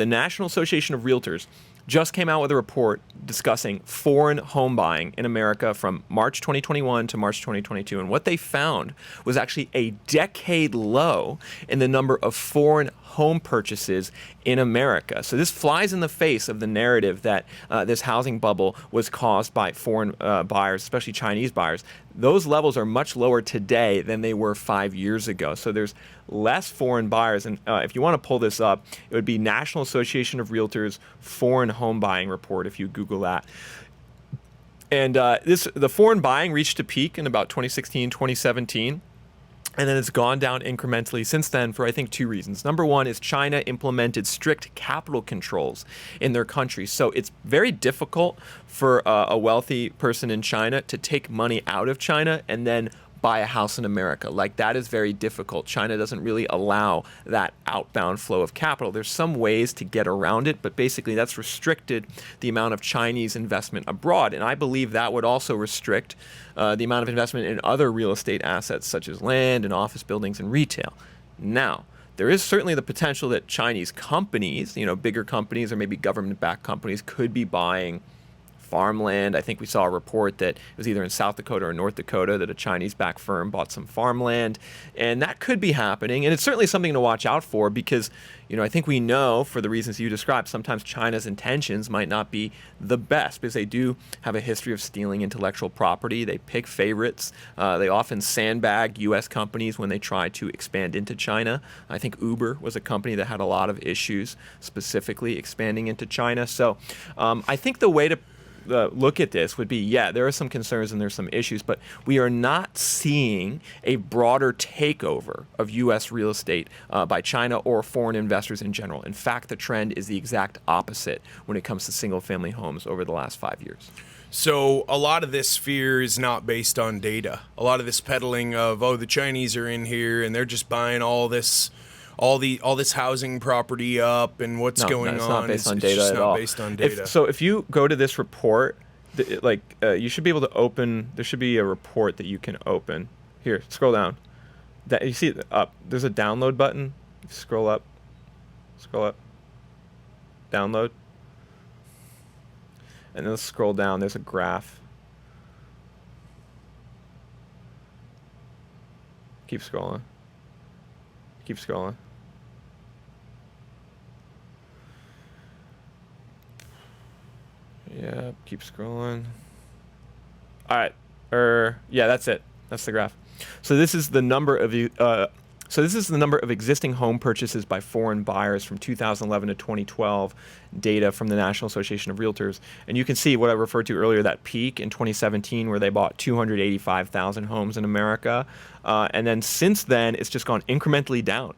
the National Association of Realtors just came out with a report discussing foreign home buying in America from March 2021 to March 2022. And what they found was actually a decade low in the number of foreign home purchases in America. So this flies in the face of the narrative that this housing bubble was caused by foreign buyers, especially Chinese buyers. Those levels are much lower today than they were 5 years ago. So there's less foreign buyers. And if you want to pull this up, it would be National Association of Realtors Foreign Home Buying Report, if you Google that. And the foreign buying reached a peak in about 2016, 2017. And then it's gone down incrementally since then for, I think, two reasons. Number one is China implemented strict capital controls in their country. So it's very difficult for a wealthy person in China to take money out of China and then buy a house in America. Like, that is very difficult. China doesn't really allow that outbound flow of capital. There's some ways to get around it, but basically that's restricted the amount of Chinese investment abroad. And I believe that would also restrict the amount of investment in other real estate assets such as land and office buildings and retail. Now, there is certainly the potential that Chinese companies, bigger companies or maybe government-backed companies, could be buying farmland. I think we saw a report that it was either in South Dakota or North Dakota that a Chinese-backed firm bought some farmland, and that could be happening. And it's certainly something to watch out for because, I think we know, for the reasons you described, sometimes China's intentions might not be the best because they do have a history of stealing intellectual property. They pick favorites. They often sandbag U.S. companies when they try to expand into China. I think Uber was a company that had a lot of issues specifically expanding into China. So I think the way to look at this would be, there are some concerns and there's some issues, but we are not seeing a broader takeover of U.S. real estate by China or foreign investors in general. In fact, the trend is the exact opposite when it comes to single-family homes over the last 5 years. So a lot of this fear is not based on data. A lot of this peddling of, the Chinese are in here and they're just buying all this housing property up and what's going on. It's not based on data just at not all. Based on data. So if you go to this report, you should be able to open. There should be a report that you can open. Here, scroll down. That you see it up. There's a download button. Scroll up. Download. And then scroll down. There's a graph. Keep scrolling. Yeah, keep scrolling. All right. That's it. That's the graph. So this is the number of existing home purchases by foreign buyers from 2011 to 2012 data from the National Association of Realtors. And you can see what I referred to earlier, that peak in 2017 where they bought 285,000 homes in America. And then since then, it's just gone incrementally down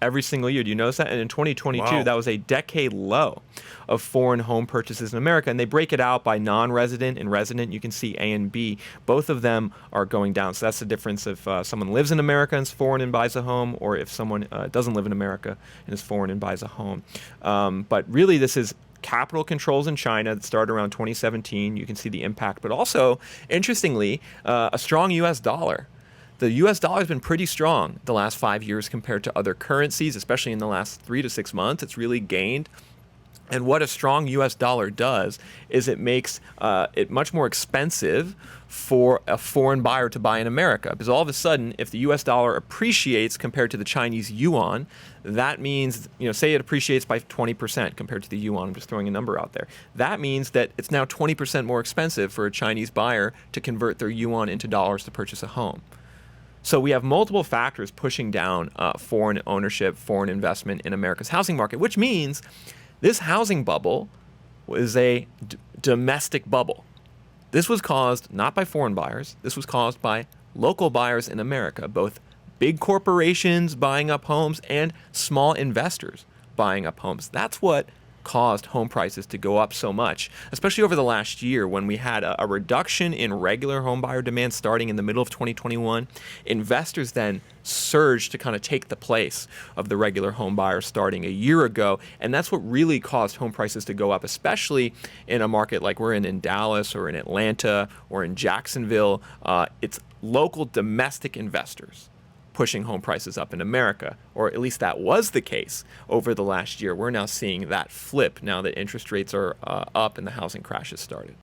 every single year. Do you notice that? And in 2022, wow, that was a decade low of foreign home purchases in America. And they break it out by non-resident and resident. You can see A and B. Both of them are going down. So that's the difference if someone lives in America and is foreign and buys a home, or if someone doesn't live in America and is foreign and buys a home. But really, this is capital controls in China that started around 2017. You can see the impact. But also, interestingly, a strong U.S. dollar. The U.S. dollar has been pretty strong the last 5 years compared to other currencies, especially in the last 3 to 6 months. It's really gained. And what a strong U.S. dollar does is it makes it much more expensive for a foreign buyer to buy in America. Because all of a sudden, if the U.S. dollar appreciates compared to the Chinese yuan, that means, say it appreciates by 20% compared to the yuan. I'm just throwing a number out there. That means that it's now 20% more expensive for a Chinese buyer to convert their yuan into dollars to purchase a home. So we have multiple factors pushing down foreign ownership, foreign investment in America's housing market, which means this housing bubble was a domestic bubble. This was caused not by foreign buyers. This was caused by local buyers in America, both big corporations buying up homes and small investors buying up homes. That's what caused home prices to go up so much, especially over the last year when we had a reduction in regular home buyer demand starting in the middle of 2021. Investors then surged to kind of take the place of the regular home buyer starting a year ago, and that's what really caused home prices to go up, especially in a market like we're in Dallas or in Atlanta or in Jacksonville. It's local domestic investors pushing home prices up in America, or at least that was the case over the last year. We're now seeing that flip now that interest rates are up and the housing crash has started.